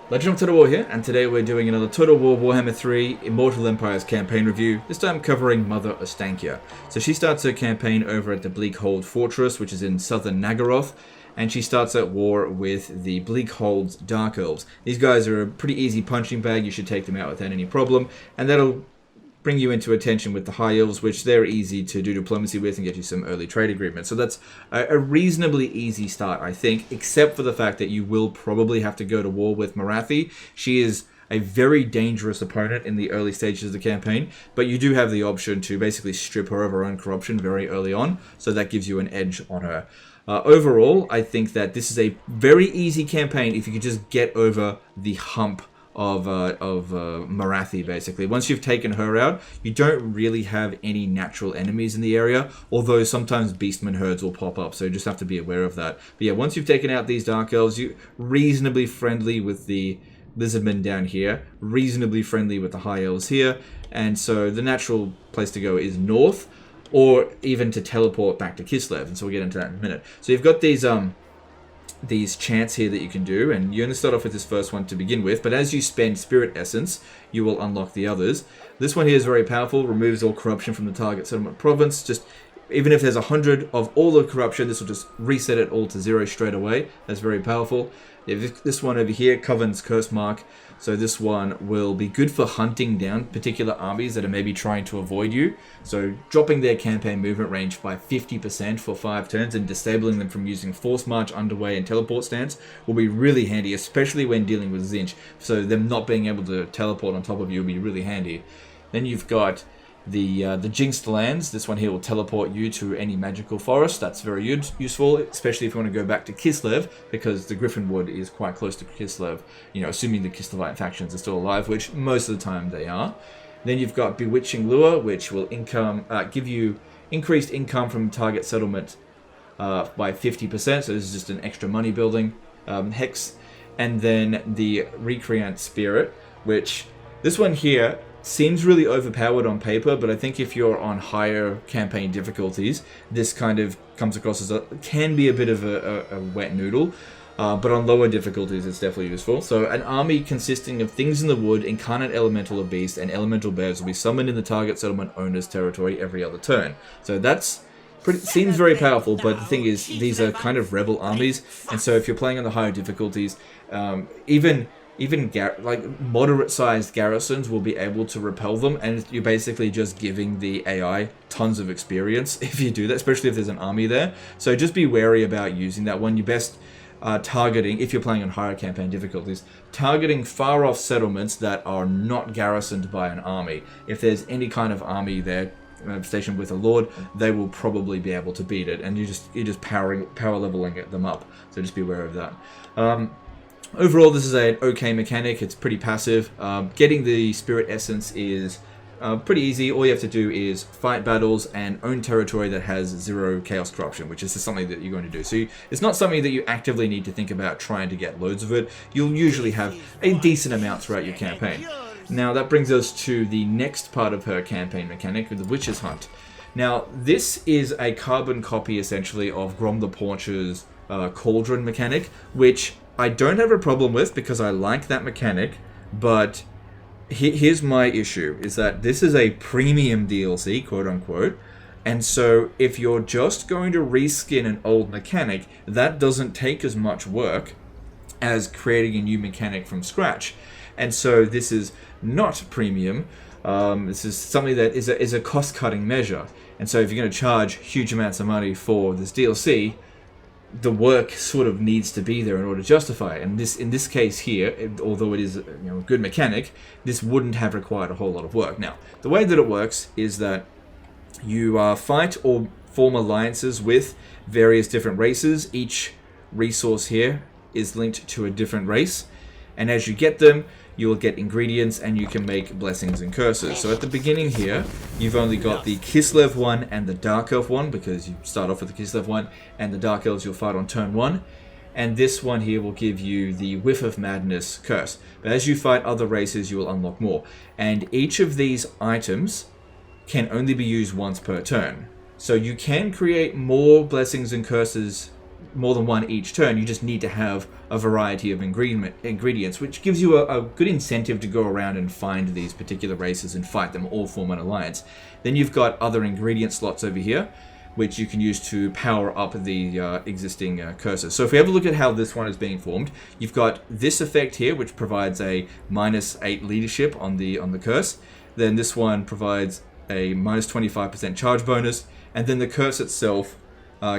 Legend of Total War here, and today we're doing another Total War Warhammer 3 Immortal Empires campaign review, this time covering Mother Ostankya. So she starts her campaign over at the Bleakhold Fortress, which is in southern Nagaroth, and she starts at war with the Bleakhold's Dark Elves. These guys are a pretty easy punching bag, you should take them out without any problem, and that'll bring you into a tension with the High Elves, which they're easy to do diplomacy with and get you some early trade agreements. So that's a reasonably easy start, I think, except for the fact that you will probably have to go to war with Marathi. She is a very dangerous opponent in the early stages of the campaign, but you do have the option to basically strip her of her own corruption very early on, so that gives you an edge on her. Overall, I think that this is a very easy campaign if you could just get over the hump of Marathi, basically. Once you've taken her out, you don't really have any natural enemies in the area, although sometimes beastmen herds will pop up, so you just have to be aware of that. But yeah, once you've taken out these Dark Elves, you're reasonably friendly with the Lizardmen down here, reasonably friendly with the High Elves here, and so the natural place to go is north, or even to teleport back to Kislev, and so we'll get into that in a minute. So you've got these chants here that you can do, and you only start off with this first one to begin with, but as you spend Spirit Essence, you will unlock the others. This one here is very powerful, removes all corruption from the target settlement province. Just even if there's 100 of all the corruption, this will just reset it all to 0 straight away. That's very powerful. This one over here, Coven's Curse Mark. So this one will be good for hunting down particular armies that are maybe trying to avoid you. So dropping their campaign movement range by 50% for 5 turns and disabling them from using Force March, Underway, and Teleport stance will be really handy, especially when dealing with Zinch. So them not being able to teleport on top of you will be really handy. Then you've got the Jinxed Lands. This one here will teleport you to any magical forest. That's very useful, especially if you want to go back to Kislev, because the Griffinwood is quite close to Kislev, you know, assuming the Kislevite factions are still alive, which most of the time they are. Then you've got Bewitching Lure, which will give you increased income from target settlement by 50%, so this is just an extra money building hex. And then the Recreant Spirit, which this one here seems really overpowered on paper, but I think if you're on higher campaign difficulties, this kind of comes across as can be a bit of a wet noodle, but on lower difficulties it's definitely useful. So an army consisting of things in the wood, incarnate elemental or beast, and elemental bears will be summoned in the target settlement owner's territory every other turn. So that's seems very powerful, but the thing is, these are kind of rebel armies, and so if you're playing on the higher difficulties, even moderate-sized garrisons will be able to repel them, and you're basically just giving the AI tons of experience if you do that, especially if there's an army there. So just be wary about using that one. You best targeting, if you're playing on higher campaign difficulties, targeting far-off settlements that are not garrisoned by an army. If there's any kind of army there stationed with a lord, they will probably be able to beat it, and you're just power leveling them up. So just be aware of that. Overall, this is an okay mechanic. It's pretty passive. Getting the Spirit Essence is pretty easy. All you have to do is fight battles and own territory that has 0 Chaos Corruption, which is just something that you're going to do. So it's not something that you actively need to think about trying to get loads of it. You'll usually have a decent amount throughout your campaign. Now, that brings us to the next part of her campaign mechanic, the Witch's Hunt. Now, this is a carbon copy, essentially, of Grom the Paunch's Cauldron mechanic, which I don't have a problem with because I like that mechanic, but here's my issue, is that this is a premium DLC, quote-unquote, and so if you're just going to reskin an old mechanic, that doesn't take as much work as creating a new mechanic from scratch. And so this is not premium. This is something that is a cost-cutting measure. And so if you're going to charge huge amounts of money for this DLC, the work sort of needs to be there in order to justify it. And in this case here, although it is a good mechanic, this wouldn't have required a whole lot of work. Now, the way that it works is that you fight or form alliances with various different races. Each resource here is linked to a different race, and as you get them, you will get ingredients and you can make blessings and curses. So at the beginning here, you've only got the Kislev one and the Dark Elf one, because you start off with the Kislev one, and the Dark Elves you'll fight on turn 1. And this one here will give you the Whiff of Madness curse. But as you fight other races, you will unlock more. And each of these items can only be used once per turn. So you can create more blessings and curses more than one each turn. You just need to have a variety of ingredients, which gives you a good incentive to go around and find these particular races and fight them, all form an alliance. Then you've got other ingredient slots over here, which you can use to power up the existing cursors. So if we have a look at how this one is being formed, you've got this effect here, which provides a -8 leadership on the curse. Then this one provides a -25% charge bonus, and then the curse itself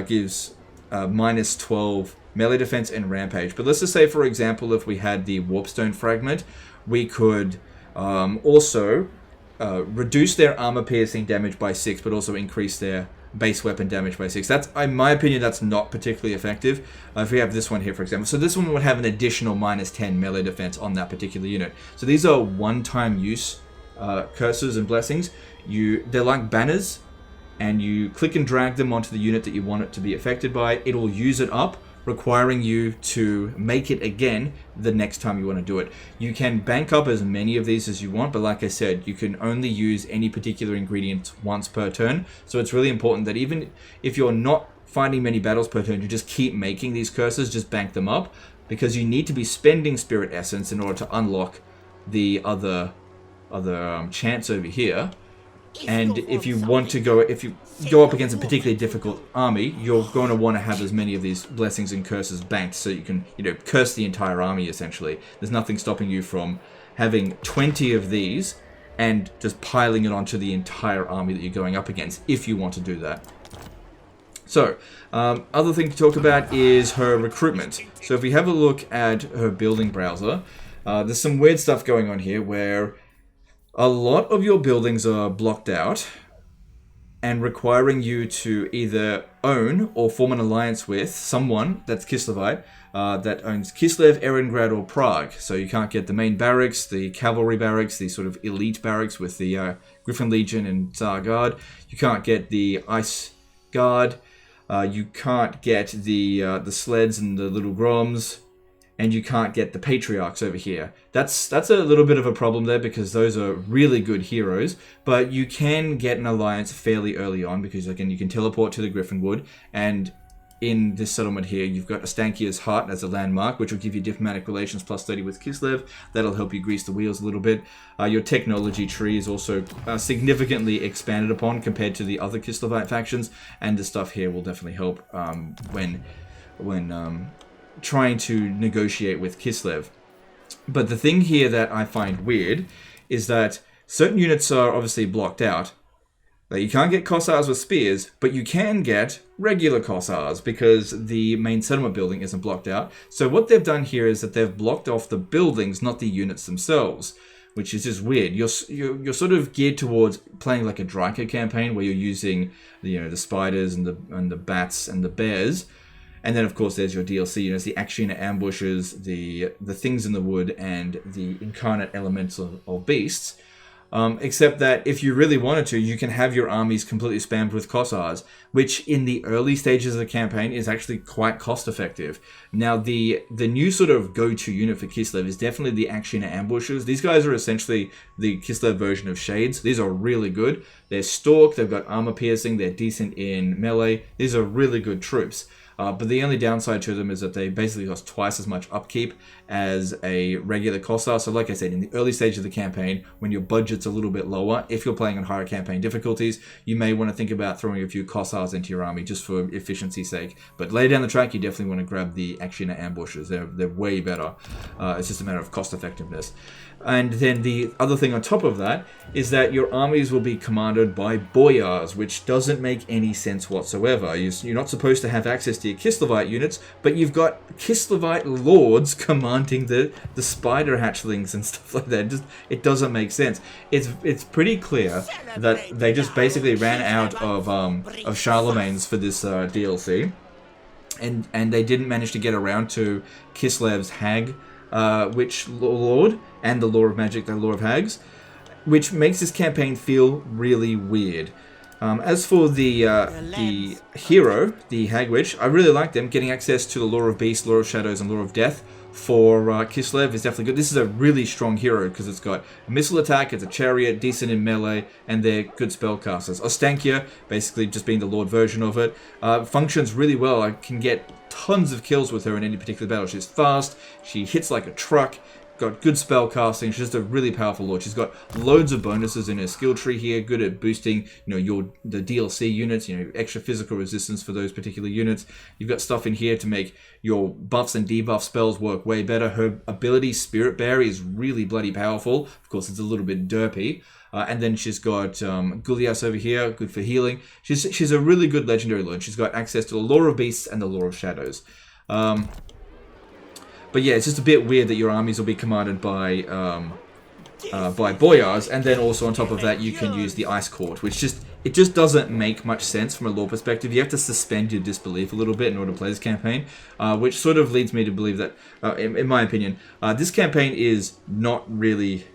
gives -12 melee defense and rampage. But let's just say, for example, if we had the warpstone fragment, we could also reduce their armor piercing damage by 6, but also increase their base weapon damage by 6. That's, in my opinion, that's not particularly effective. If we have this one here, for example, so this one would have an additional -10 melee defense on that particular unit. So these are one-time use curses and blessings. They're like banners, and you click and drag them onto the unit that you want it to be affected by. It'll use it up, requiring you to make it again the next time you want to do it. You can bank up as many of these as you want, but like I said, you can only use any particular ingredient once per turn. So it's really important that even if you're not finding many battles per turn, you just keep making these curses, just bank them up, because you need to be spending spirit essence in order to unlock the other chance over here. And if you go up against a particularly difficult army, you're going to want to have as many of these blessings and curses banked, so you can, curse the entire army essentially. There's nothing stopping you from having 20 of these and just piling it onto the entire army that you're going up against, if you want to do that. So, other thing to talk about is her recruitment. So if we have a look at her building browser, there's some weird stuff going on here where a lot of your buildings are blocked out and requiring you to either own or form an alliance with someone that's Kislevite that owns Kislev, Erengrad, or Prague. So you can't get the main barracks, the cavalry barracks, the sort of elite barracks with the Griffin Legion and Tsar Guard. You can't get the Ice Guard. You can't get the sleds and the little Groms. And you can't get the Patriarchs over here. That's a little bit of a problem there, because those are really good heroes, but you can get an alliance fairly early on, because again, you can teleport to the Griffinwood, and in this settlement here, you've got Ostankya's Heart as a landmark, which will give you diplomatic relations plus 30 with Kislev. That'll help you grease the wheels a little bit. Your technology tree is also significantly expanded upon compared to the other Kislevite factions, and the stuff here will definitely help when trying to negotiate with Kislev. But the thing here that I find weird is that certain units are obviously blocked out. Like, you can't get Kossars with spears, but you can get regular Kossars because the main settlement building isn't blocked out. So what they've done here is that they've blocked off the buildings, not the units themselves, which is just weird. You're sort of geared towards playing like a Dryker campaign where you're using the spiders and the bats and the bears. And then, of course, there's your DLC. There's the Akshina ambushes, the things in the wood, and the incarnate elements of beasts. Except that if you really wanted to, you can have your armies completely spammed with Kossars, which in the early stages of the campaign is actually quite cost-effective. Now, the new sort of go-to unit for Kislev is definitely the Akshina ambushes. These guys are essentially the Kislev version of Shades. These are really good. They're stalk, they've got armor piercing, they're decent in melee. These are really good troops. But the only downside to them is that they basically cost twice as much upkeep as a regular Kossar. So like I said, in the early stage of the campaign, when your budget's a little bit lower, if you're playing on higher campaign difficulties, you may want to think about throwing a few Kossars into your army just for efficiency's sake. But later down the track, you definitely want to grab the Akshina ambushes. They're way better. It's just a matter of cost effectiveness. And then the other thing on top of that is that your armies will be commanded by boyars, which doesn't make any sense whatsoever. You're not supposed to have access to your Kislevite units, but you've got Kislevite lords commanding the spider hatchlings and stuff like that. It doesn't make sense. It's pretty clear that they just basically ran out of Charlemagne's for this DLC, and they didn't manage to get around to Kislev's Hag Witch Lord and the Law of Magic, the Law of Hags, which makes this campaign feel really weird. As for the hero, the Hag Witch, I really like them. Getting access to the Law of Beasts, Law of Shadows, and Law of Death for Kislev is definitely good. This is a really strong hero because it's got a missile attack, it's a chariot, decent in melee, and they're good spellcasters. Ostankya, basically just being the Lord version of it, functions really well. I can get tons of kills with her in any particular battle. She's fast, she hits like a truck, got good spell casting. She's just a really powerful lord. She's got loads of bonuses in her skill tree here, good at boosting, the DLC units, extra physical resistance for those particular units. You've got stuff in here to make your buffs and debuff spells work way better. Her ability, Spirit Bear, is really bloody powerful. Of course, it's a little bit derpy. And then she's got Gulias over here, good for healing. She's a really good legendary lord. She's got access to the Lore of Beasts and the Lore of Shadows. But yeah, it's just a bit weird that your armies will be commanded by boyars, and then also on top of that you can use the Ice Court, which it just doesn't make much sense from a lore perspective. You have to suspend your disbelief a little bit in order to play this campaign, which sort of leads me to believe that, in my opinion, this campaign is not really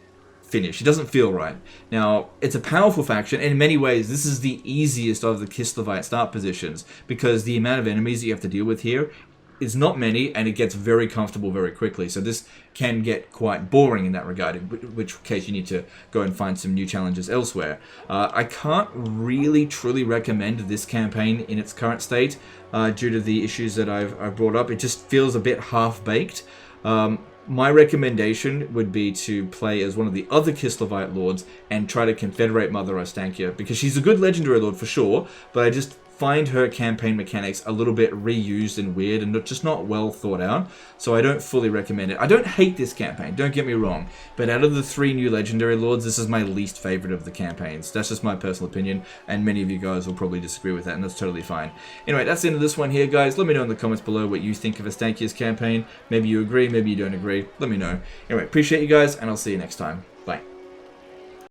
finished. It doesn't feel right. Now, it's a powerful faction, and in many ways this is the easiest of the Kislevite start positions, because the amount of enemies that you have to deal with here is not many, and it gets very comfortable very quickly. So this can get quite boring in that regard, in which case you need to go and find some new challenges elsewhere. I can't really truly recommend this campaign in its current state due to the issues that I've brought up. It just feels a bit half-baked. My recommendation would be to play as one of the other Kislevite lords and try to confederate Mother Ostankya, because she's a good legendary lord for sure, but I just find her campaign mechanics a little bit reused and weird and just not well thought out, so I don't fully recommend it. I don't hate this campaign, don't get me wrong, but out of the 3 new legendary lords, this is my least favorite of the campaigns. That's just my personal opinion, and many of you guys will probably disagree with that, and that's totally fine. Anyway, that's the end of this one here, guys. Let me know in the comments below what you think of Ostankya's campaign. Maybe you agree, maybe you don't agree. Let me know. Anyway, appreciate you guys, and I'll see you next time.